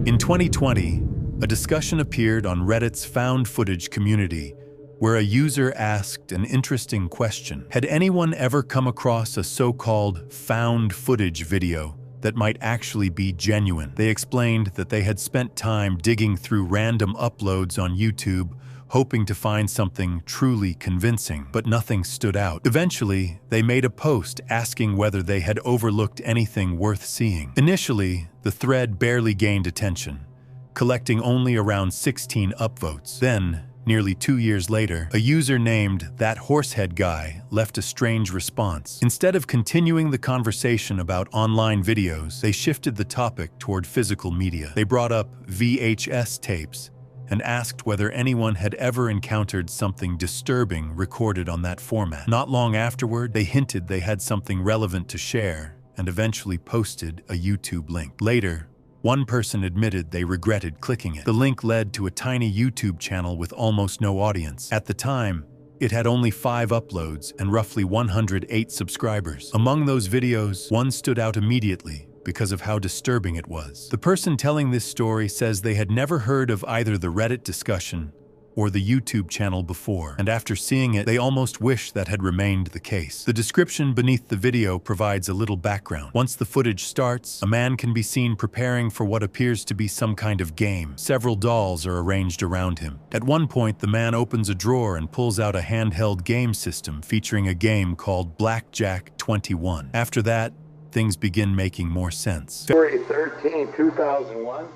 In 2020, a discussion appeared on Reddit's found footage community where a user asked an interesting question. Had anyone ever come across a so-called found footage video that might actually be genuine? They explained that they had spent time digging through random uploads on YouTube, hoping to find something truly convincing, but nothing stood out. Eventually, they made a post asking whether they had overlooked anything worth seeing. Initially, the thread barely gained attention, collecting only around 16 upvotes. Then, nearly 2 years later, a user named That Horsehead Guy left a strange response. Instead of continuing the conversation about online videos, they shifted the topic toward physical media. They brought up VHS tapes and asked whether anyone had ever encountered something disturbing recorded on that format. Not long afterward, they hinted they had something relevant to share and eventually posted a YouTube link. Later, one person admitted they regretted clicking it. The link led to a tiny YouTube channel with almost no audience. At the time, it had only 5 uploads and roughly 108 subscribers. Among those videos, one stood out immediately because of how disturbing it was. The person telling this story says they had never heard of either the Reddit discussion or the YouTube channel before, and after seeing it, they almost wish that had remained the case. The description beneath the video provides a little background. Once the footage starts, a man can be seen preparing for what appears to be some kind of game. Several dolls are arranged around him. At one point, the man opens a drawer and pulls out a handheld game system featuring a game called Blackjack 21. After that, things begin making more sense. February 13, 2001,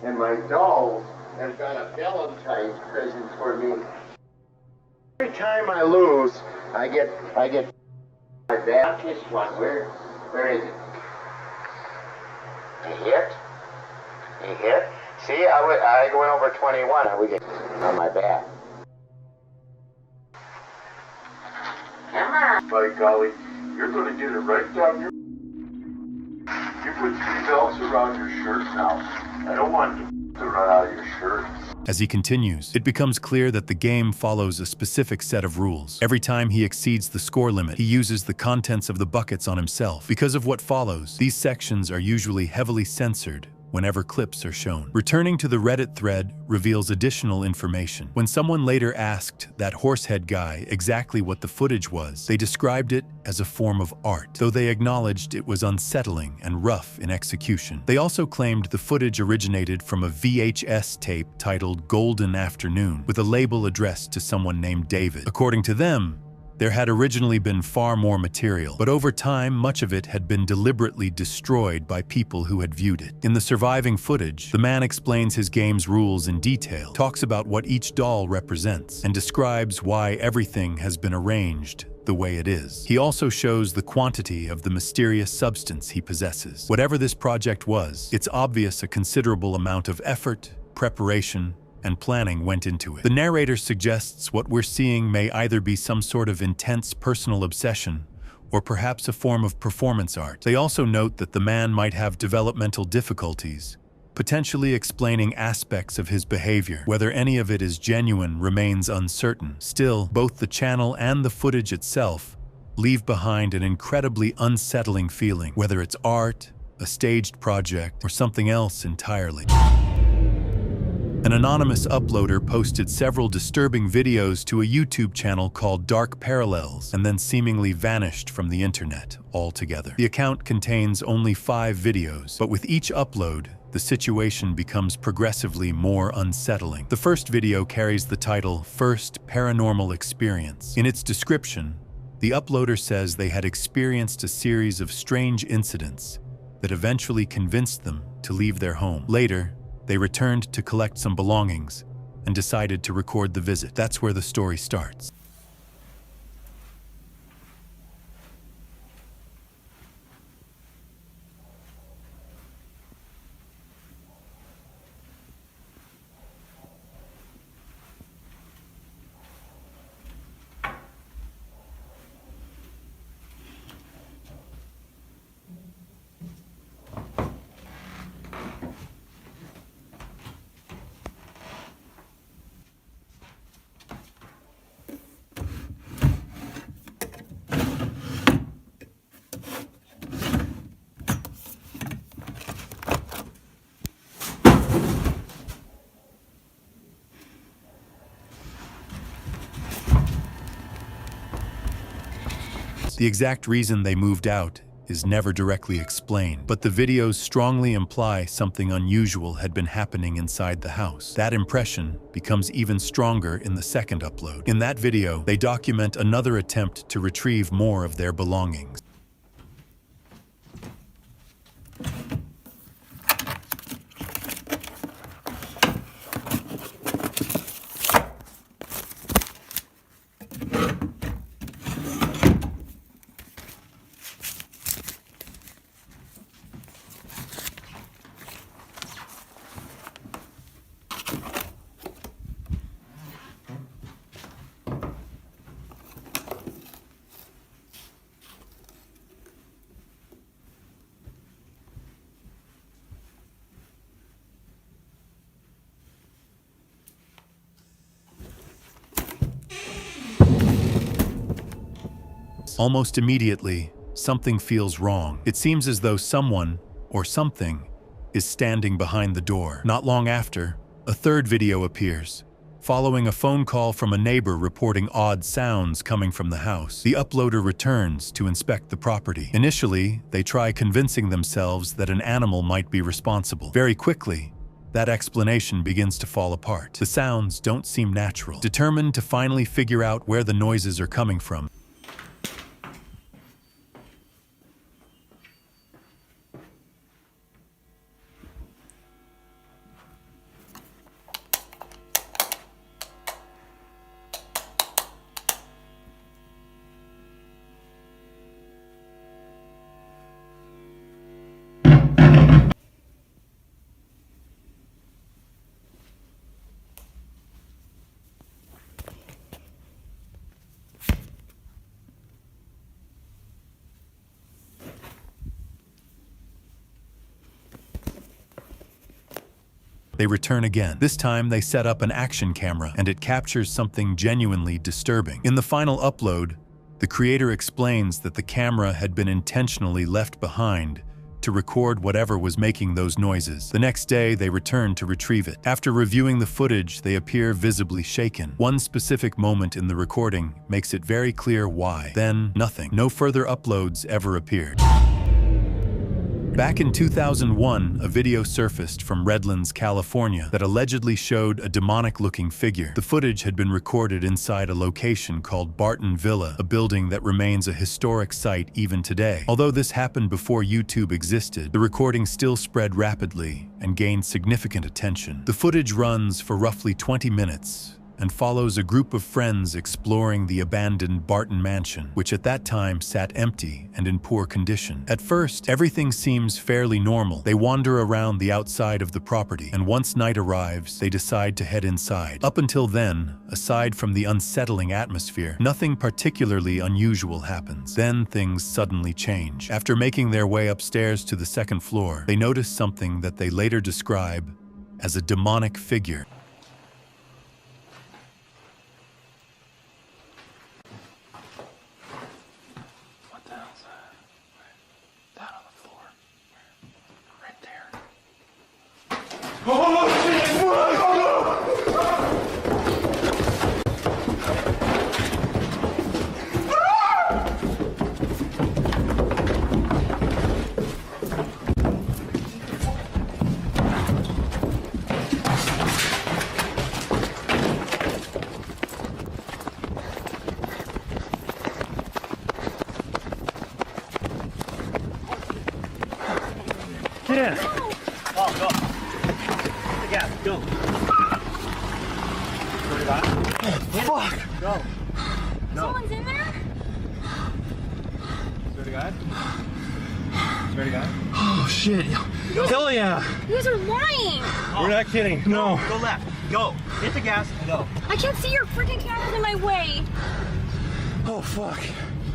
and my dolls have got a Valentine's present for me. Every time I lose, I get my bad. This one, where is it? He hit. He hit. See, I went over 21. I would get on my back. Come on. By golly, you're going to get it right down your. You put 3 belts around your shirt now. I don't want you to run out of your shirt. As he continues, it becomes clear that the game follows a specific set of rules. Every time he exceeds the score limit, he uses the contents of the buckets on himself. Because of what follows, these sections are usually heavily censored whenever clips are shown. Returning to the Reddit thread reveals additional information. When someone later asked That Horsehead Guy exactly what the footage was, they described it as a form of art, though they acknowledged it was unsettling and rough in execution. They also claimed the footage originated from a VHS tape titled Golden Afternoon, with a label addressed to someone named David. According to them, there had originally been far more material, but over time, much of it had been deliberately destroyed by people who had viewed it. In the surviving footage, the man explains his game's rules in detail, talks about what each doll represents, and describes why everything has been arranged the way it is. He also shows the quantity of the mysterious substance he possesses. Whatever this project was, it's obvious a considerable amount of effort, preparation, and planning went into it. The narrator suggests what we're seeing may either be some sort of intense personal obsession or perhaps a form of performance art. They also note that the man might have developmental difficulties, potentially explaining aspects of his behavior. Whether any of it is genuine remains uncertain. Still, both the channel and the footage itself leave behind an incredibly unsettling feeling, whether it's art, a staged project, or something else entirely. An anonymous uploader posted several disturbing videos to a YouTube channel called Dark Parallels and then seemingly vanished from the internet altogether. The account contains only 5 videos, but with each upload, the situation becomes progressively more unsettling. The first video carries the title First Paranormal Experience. In its description, the uploader says they had experienced a series of strange incidents that eventually convinced them to leave their home. Later, they returned to collect some belongings and decided to record the visit. That's where the story starts. house. The exact reason they moved out is never directly explained, but the videos strongly imply something unusual had been happening inside the house. That impression becomes even stronger in the second upload. In that video, they document another attempt to retrieve more of their belongings. Almost immediately, something feels wrong. It seems as though someone, or something, is standing behind the door. Not long after, a third video appears, following a phone call from a neighbor reporting odd sounds coming from the house. The uploader returns to inspect the property. Initially, they try convincing themselves that an animal might be responsible. Very quickly, that explanation begins to fall apart. The sounds don't seem natural. Determined to finally figure out where the noises are coming from, they return again. This time they set up an action camera and it captures something genuinely disturbing. In the final upload, the creator explains that the camera had been intentionally left behind to record whatever was making those noises. The next day, they return to retrieve it. After reviewing the footage, they appear visibly shaken. One specific moment in the recording makes it very clear why. Then, nothing. No further uploads ever appeared. Back in 2001, a video surfaced from Redlands, California that allegedly showed a demonic-looking figure. The footage had been recorded inside a location called Barton Villa, a building that remains a historic site even today. Although this happened before YouTube existed, the recording still spread rapidly and gained significant attention. The footage runs for roughly 20 minutes and follows a group of friends exploring the abandoned Barton mansion, which at that time sat empty and in poor condition. At first, everything seems fairly normal. They wander around the outside of the property, and once night arrives, they decide to head inside. Up until then, aside from the unsettling atmosphere, nothing particularly unusual happens. Then things suddenly change. After making their way upstairs to the second floor, they notice something that they later describe as a demonic figure. Yeah. Oh, go. Yeah, go. Swear to God. Oh, fuck. Go. No. Someone's in there? Swear to God. Swear to God. Oh shit. Hell yeah. You guys are lying. We're not kidding. No. Go left. Go. Hit the gas and go. I can't see your freaking cameras in my way. Oh, fuck.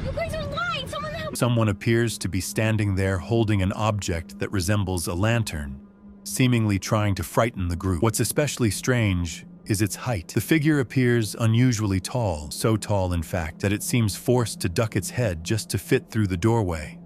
You guys are lying. Someone appears to be standing there holding an object that resembles a lantern, seemingly trying to frighten the group. What's especially strange is its height. The figure appears unusually tall, so tall in fact that it seems forced to duck its head just to fit through the doorway.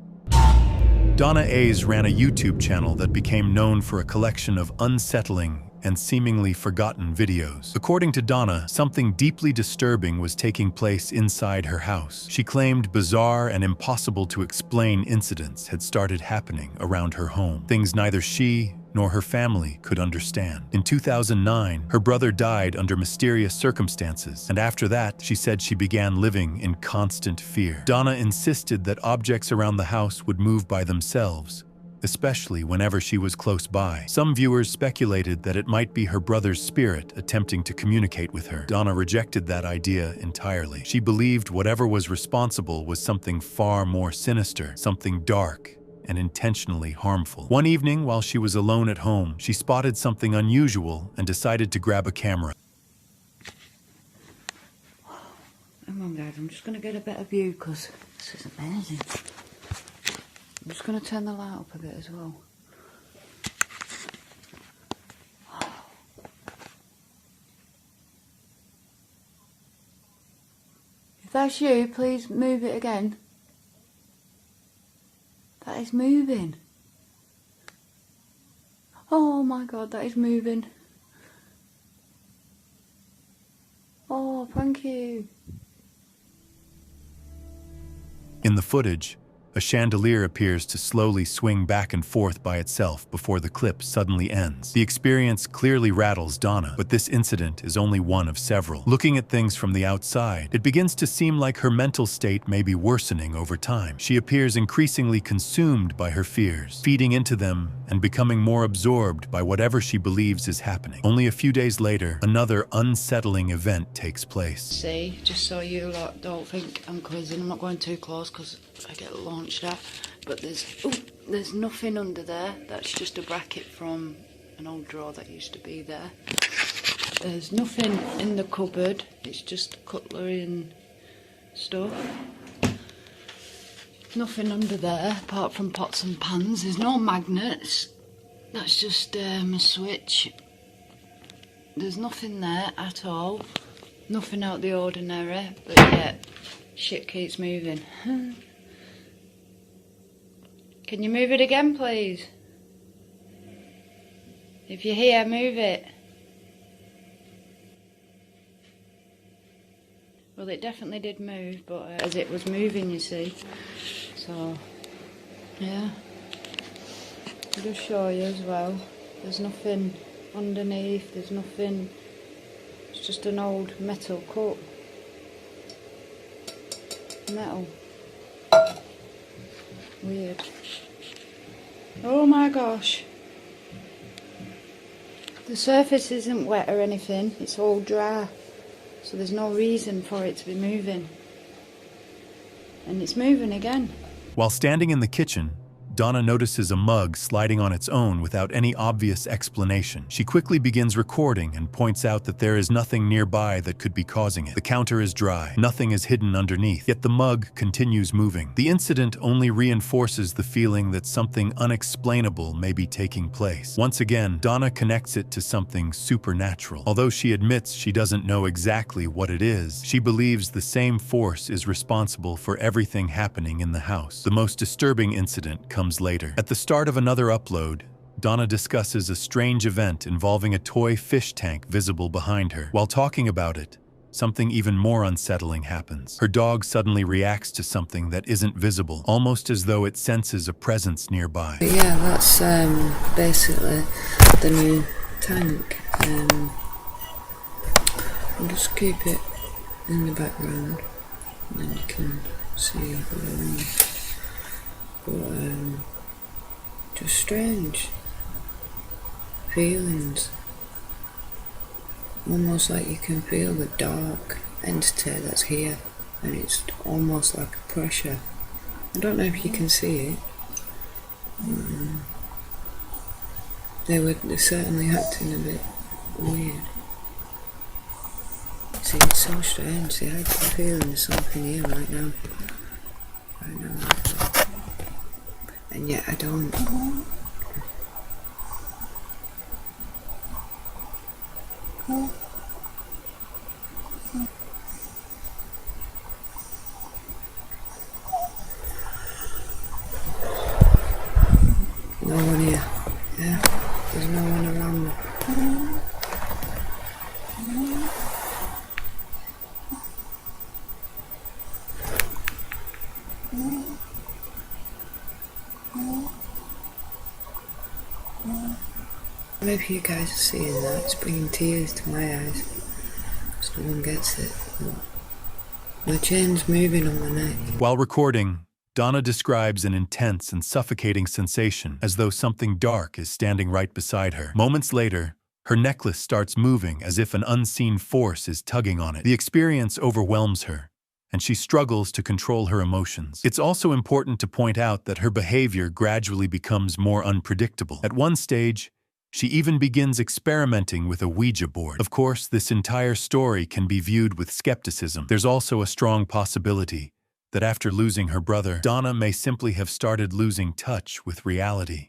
Donna ran a YouTube channel that became known for a collection of unsettling and seemingly forgotten videos. According to Donna, something deeply disturbing was taking place inside her house. She claimed bizarre and impossible to explain incidents had started happening around her home, things neither she nor her family could understand. In 2009, her brother died under mysterious circumstances, and after that, she said she began living in constant fear. Donna insisted that objects around the house would move by themselves, especially whenever she was close by. Some viewers speculated that it might be her brother's spirit attempting to communicate with her. Donna rejected that idea entirely. She believed whatever was responsible was something far more sinister, something dark and intentionally harmful. One evening, while she was alone at home, she spotted something unusual and decided to grab a camera. Hang on guys, I'm just going to get a better view because this is amazing. I'm just going to turn the light up a bit as well. If that's you, please move it again. That is moving. Oh my god, that is moving. Oh, thank you. In the footage, a chandelier appears to slowly swing back and forth by itself before the clip suddenly ends. The experience clearly rattles Donna, but this incident is only one of several. Looking at things from the outside, it begins to seem like her mental state may be worsening over time. She appears increasingly consumed by her fears, feeding into them and becoming more absorbed by whatever she believes is happening. Only a few days later, another unsettling event takes place. See, just so you lot don't think I'm quizzing, I'm not going too close because I get launched at, but there's nothing under there. That's just a bracket from an old drawer that used to be there. There's nothing in the cupboard, it's just cutlery and stuff. Nothing under there apart from pots and pans. There's no magnets, that's just a switch. There's nothing there at all, nothing out the ordinary, but yet shit keeps moving. Can you move it again, please? If you're here, move it. Well, it definitely did move, but as it was moving, you see. So, yeah. I'll just show you as well. There's nothing underneath, there's nothing. It's just an old metal cup. Metal. Weird. Oh my gosh. The surface isn't wet or anything, it's all dry. So there's no reason for it to be moving. And it's moving again. While standing in the kitchen, Donna notices a mug sliding on its own without any obvious explanation. She quickly begins recording and points out that there is nothing nearby that could be causing it. The counter is dry, nothing is hidden underneath, yet the mug continues moving. The incident only reinforces the feeling that something unexplainable may be taking place. Once again, Donna connects it to something supernatural. Although she admits she doesn't know exactly what it is, she believes the same force is responsible for everything happening in the house. The most disturbing incident comes later. At the start of another upload, Donna discusses a strange event involving a toy fish tank visible behind her. While talking about it, something even more unsettling happens. Her dog suddenly reacts to something that isn't visible, almost as though it senses a presence nearby. Yeah, that's basically the new tank. I'll just keep it in the background and then you can see around. But just strange feelings, almost like you can feel the dark entity that's here, and it's almost like a pressure. I don't know if you can see it. They're certainly acting a bit weird. See, it's so strange. See, I get the feeling there's something here right now. Right now. And yet I don't. No one here. Yeah. There's no one around me. Maybe you guys are seeing that. It's bringing tears to my eyes. Because no one gets it. My chain's moving on my neck. While recording, Donna describes an intense and suffocating sensation as though something dark is standing right beside her. Moments later, her necklace starts moving as if an unseen force is tugging on it. The experience overwhelms her, and she struggles to control her emotions. It's also important to point out that her behavior gradually becomes more unpredictable. At one stage, she even begins experimenting with a Ouija board. Of course, this entire story can be viewed with skepticism. There's also a strong possibility that after losing her brother, Donna may simply have started losing touch with reality.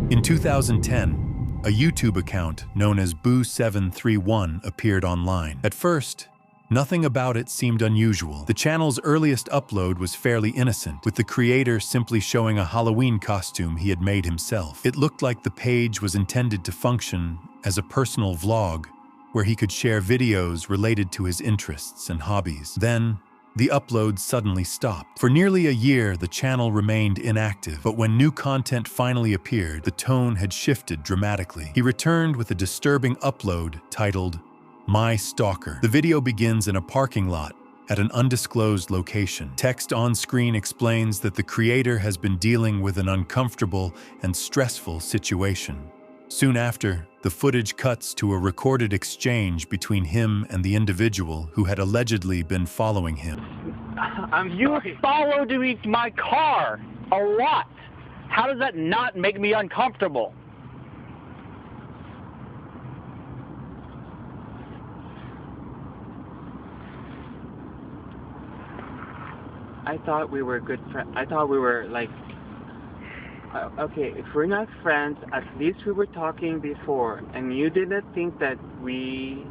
In 2010, a YouTube account known as Boo731 appeared online. At first, nothing about it seemed unusual. The channel's earliest upload was fairly innocent, with the creator simply showing a Halloween costume he had made himself. It looked like the page was intended to function as a personal vlog, where he could share videos related to his interests and hobbies. Then, the upload suddenly stopped. For nearly a year, the channel remained inactive, but when new content finally appeared, the tone had shifted dramatically. He returned with a disturbing upload titled, My Stalker. The video begins in a parking lot at an undisclosed location. Text on screen explains that the creator has been dealing with an uncomfortable and stressful situation. Soon after, the footage cuts to a recorded exchange between him and the individual who had allegedly been following him. You followed me to my car a lot. How does that not make me uncomfortable? I thought we were good friends. I thought we were like, okay, if we're not friends, at least we were talking before, and you didn't think that we,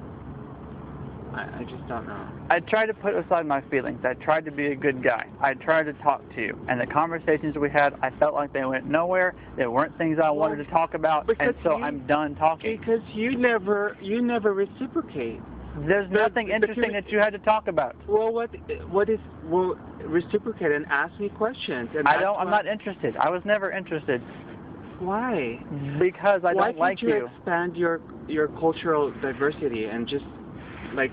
I just don't know. I tried to put aside my feelings. I tried to be a good guy. I tried to talk to you, and the conversations we had, I felt like they went nowhere. There weren't things I wanted to talk about, and so I'm done talking. Because you never reciprocate. There's nothing interesting that you had to talk about. Well, reciprocate and ask me questions. And I'm not interested. I was never interested. Why? Because I don't like you. Why can't you expand your cultural diversity and just, like...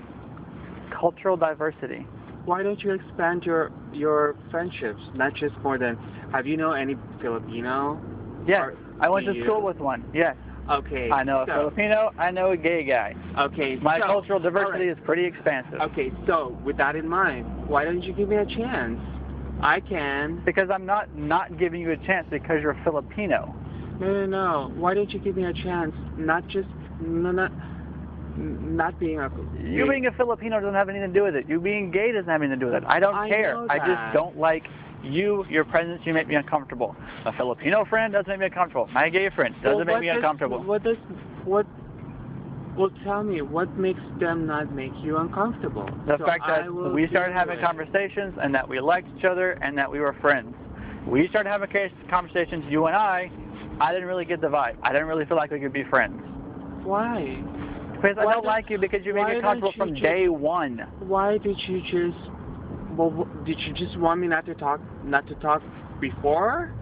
Cultural diversity? Why don't you expand your friendships? Not just more than, have you know any Filipino? Yes, I went to school with one, yes. Okay. I know a Filipino, I know a gay guy. Okay. My cultural diversity is pretty expansive. Okay, so with that in mind, why don't you give me a chance? I can. Because I'm not giving you a chance because you're Filipino. No. Why don't you give me a chance? Not being a... You being a Filipino doesn't have anything to do with it. You being gay doesn't have anything to do with it. I don't care. I just don't like your presence. You make me uncomfortable. A Filipino friend doesn't make me uncomfortable. My gay friend doesn't make me uncomfortable. Well, tell me, what makes them not make you uncomfortable? The fact that we started having conversations and that we liked each other and that we were friends. We started having conversations, you and I didn't really get the vibe. I didn't really feel like we could be friends. Why? Because I don't like you because you made me uncomfortable from day one. Why did you just... Well, did you just want me not to talk before?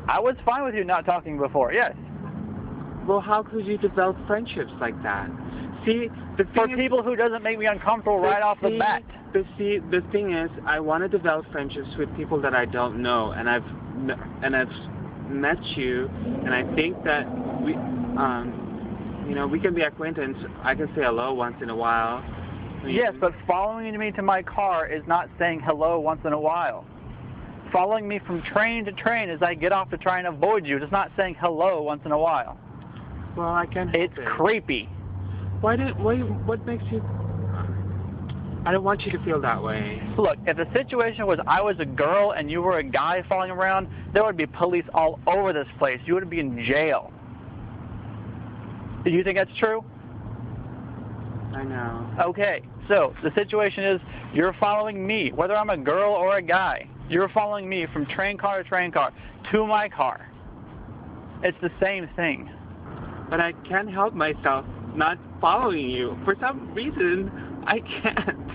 I was fine with you not talking before, yes. Well, how could you develop friendships like that? See, for people who doesn't make me uncomfortable right off the bat. The thing is, I want to develop friendships with people that I don't know, and I've met you, and I think that we, we can be acquaintance. I can say hello once in a while. Yes, but following me to my car is not saying hello once in a while. Following me from train to train as I get off to try and avoid you is not saying hello once in a while. Well, I can't help it. It's creepy. What makes you... I don't want you to feel that way. Look, if the situation was I was a girl and you were a guy following around, there would be police all over this place. You would be in jail. Do you think that's true? I know. Okay, so the situation is you're following me, whether I'm a girl or a guy. You're following me from train car to my car. It's the same thing. But I can't help myself not following you. For some reason, I can't.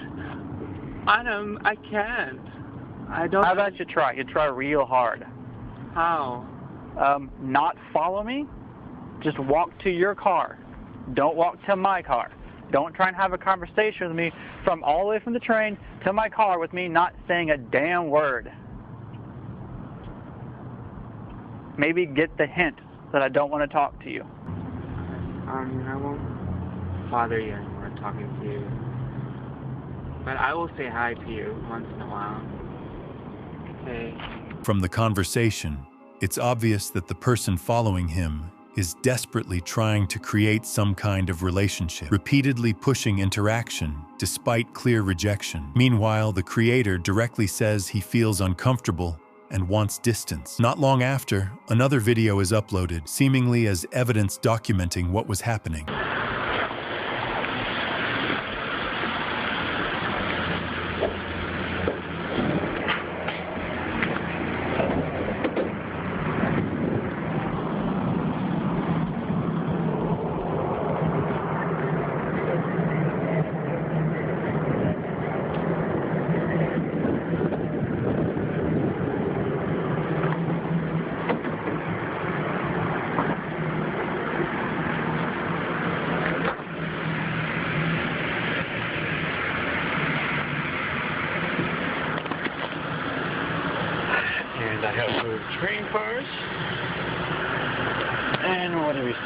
Adam, I can't. I don't. How about you try? You try real hard. How? Not follow me. Just walk to your car. Don't walk to my car. Don't try and have a conversation with me from all the way from the train to my car with me not saying a damn word. Maybe get the hint that I don't want to talk to you. I won't bother you anymore talking to you. But I will say hi to you once in a while. Okay. From the conversation, it's obvious that the person following him is desperately trying to create some kind of relationship, repeatedly pushing interaction despite clear rejection. Meanwhile, the creator directly says he feels uncomfortable and wants distance. Not long after, another video is uploaded, seemingly as evidence documenting what was happening. And I have to train cars. And what do we see?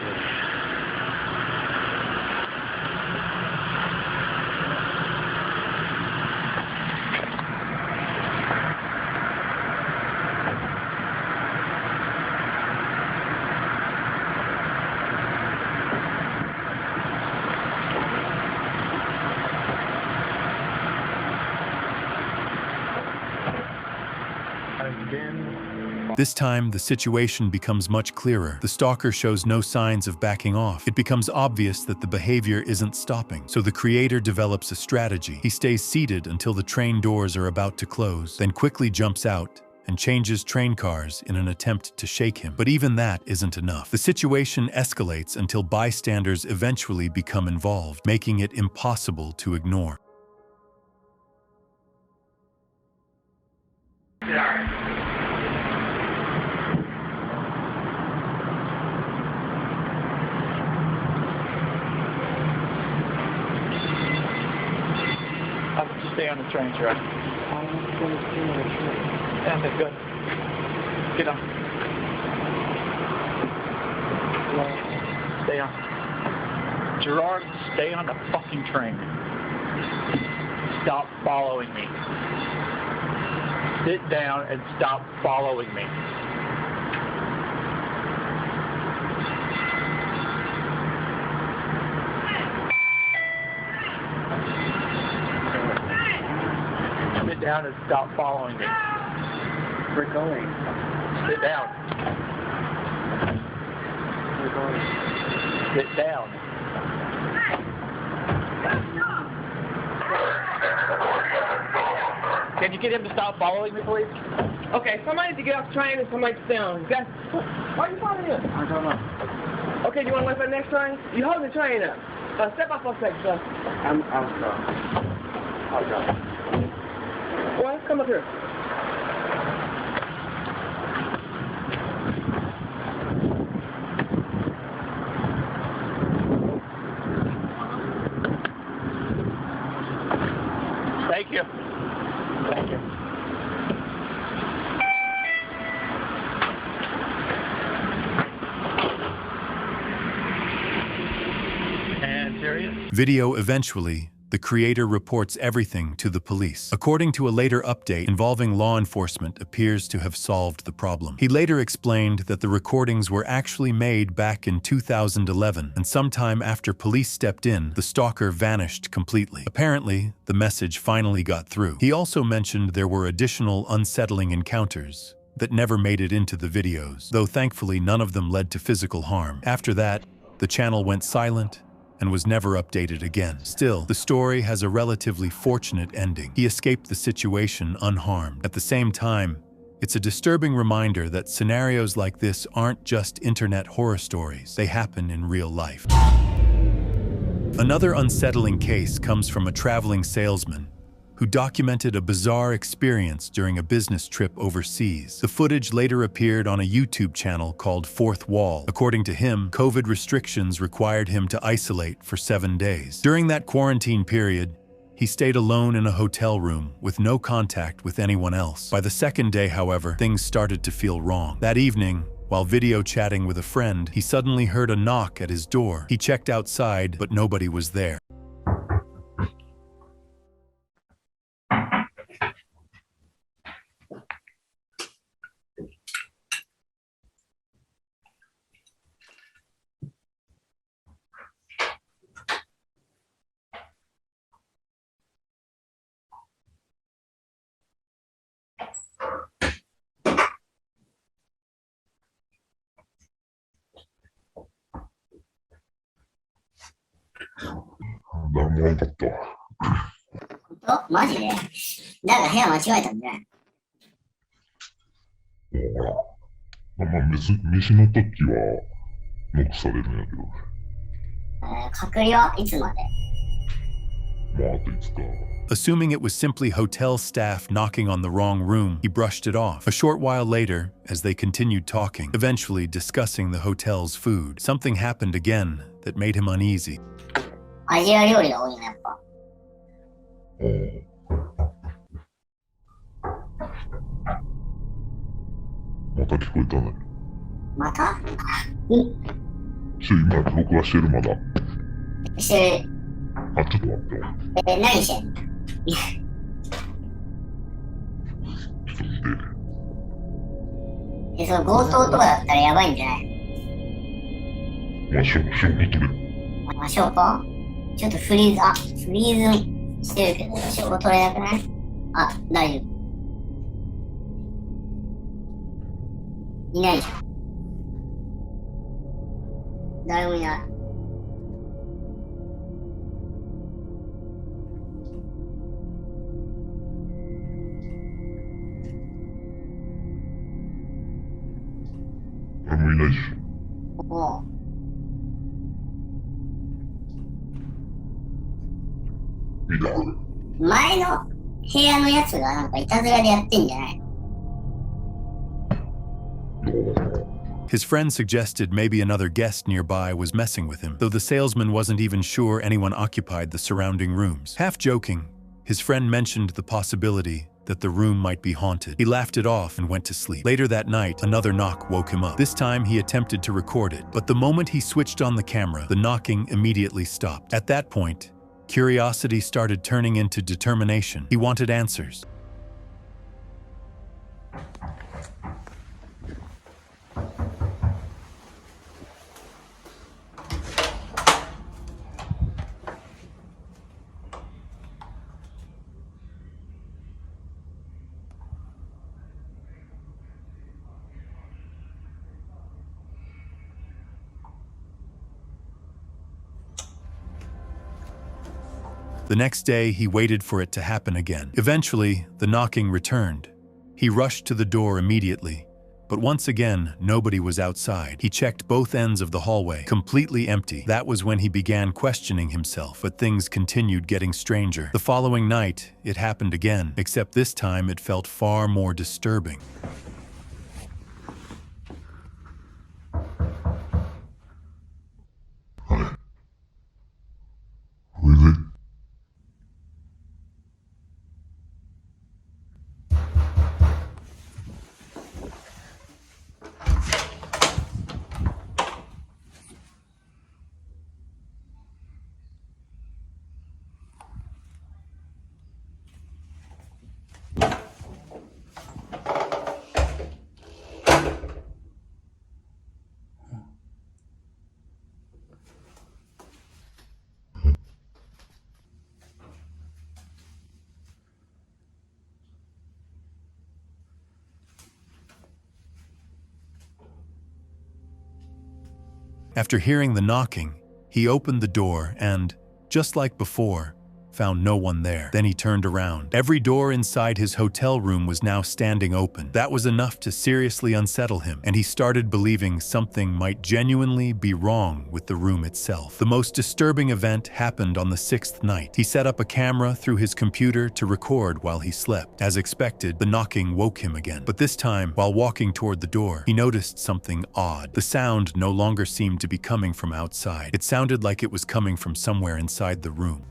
This time, the situation becomes much clearer. The stalker shows no signs of backing off. It becomes obvious that the behavior isn't stopping, so the creator develops a strategy. He stays seated until the train doors are about to close, then quickly jumps out and changes train cars in an attempt to shake him. But even that isn't enough. The situation escalates until bystanders eventually become involved, making it impossible to ignore. Stay on the train track. Yeah, that's good. Get on. Stay on. Gerard, stay on the fucking train. Stop following me. Sit down and stop following me. Sit down and stop following me. We're going. Sit down. We're going. Sit down. Can you get him to stop following me, please? Okay, somebody to get off the train and somebody to stay on. Why are you following him? I don't know. Okay, do you want to wait for the next train? You holding the train up. Step off for a second, sir. I'll go. Well, come up here. Thank you. Thank you. And serious? Video eventually, the creator reports everything to the police. According to a later update involving law enforcement, appears to have solved the problem. He later explained that the recordings were actually made back in 2011, and sometime after police stepped in, the stalker vanished completely. Apparently, the message finally got through. He also mentioned there were additional unsettling encounters that never made it into the videos, though thankfully none of them led to physical harm. After that, the channel went silent and was never updated again. Still, the story has a relatively fortunate ending. He escaped the situation unharmed. At the same time, It's a disturbing reminder that scenarios like this aren't just internet horror stories, they happen in real life. Another unsettling case comes from a traveling salesman who documented a bizarre experience during a business trip overseas. The footage later appeared on a YouTube channel called Fourth Wall. According to him, COVID restrictions required him to isolate for 7 days. During that quarantine period, he stayed alone in a hotel room with no contact with anyone else. By the second day, however, things started to feel wrong. That evening, while video chatting with a friend, he suddenly heard a knock at his door. He checked outside, but nobody was there.マジでなんか部屋間違えたんじゃない飯の時はノックされるんやけど。隔離はいつまであと5日。Assuming it was simply hotel staff knocking on the wrong room, he brushed it off. A short while later, as they continued talking, eventually discussing the hotel's food, something happened again that made him uneasy. アジア料理が多いな、やっぱ。また聞こえたね。また今、録画してるまだ。してる。ちょっと待って。何してんのちょっと見て。その強盗とかだったらやばいんじゃない証拠取れ。証拠ちょっとフリーズしてるけど、証拠取れなくない？大丈夫。いないじゃん。誰もいない。誰もいないし。おう。見た？前の部屋のやつがなんかいたずらでやってんじゃない？His friend suggested maybe another guest nearby was messing with him, though the salesman wasn't even sure anyone occupied the surrounding rooms. Half joking, his friend mentioned the possibility that the room might be haunted. He laughed it off and went to sleep. Later that night, another knock woke him up. This time he attempted to record it, but the moment he switched on the camera, the knocking immediately stopped. At that point, curiosity started turning into determination. He wanted answers. The next day, he waited for it to happen again. Eventually, the knocking returned. He rushed to the door immediately, but once again, nobody was outside. He checked both ends of the hallway, completely empty. That was when he began questioning himself, but things continued getting stranger. The following night, it happened again, except this time it felt far more disturbing. After hearing the knocking, he opened the door and, just like before, found no one there. Then he turned around. Every door inside his hotel room was now standing open. That was enough to seriously unsettle him, and he started believing something might genuinely be wrong with the room itself. The most disturbing event happened on the 6th night. He set up a camera through his computer to record while he slept. As expected, the knocking woke him again. But this time, while walking toward the door, he noticed something odd. The sound no longer seemed to be coming from outside. It sounded like it was coming from somewhere inside the room.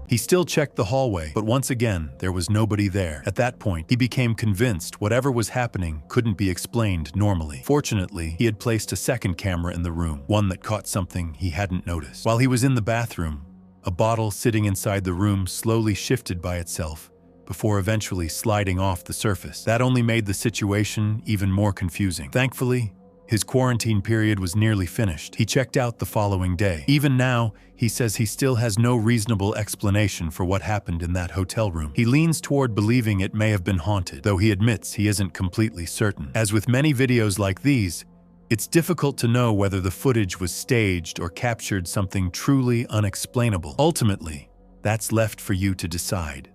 He still checked the hallway, but once again, there was nobody there. At that point, he became convinced whatever was happening couldn't be explained normally. Fortunately, he had placed a second camera in the room, one that caught something he hadn't noticed. While he was in the bathroom, a bottle sitting inside the room slowly shifted by itself, before eventually sliding off the surface. That only made the situation even more confusing. Thankfully, his quarantine period was nearly finished. He checked out the following day. Even now, he says he still has no reasonable explanation for what happened in that hotel room. He leans toward believing it may have been haunted, though he admits he isn't completely certain. As with many videos like these, it's difficult to know whether the footage was staged or captured something truly unexplainable. Ultimately, that's left for you to decide.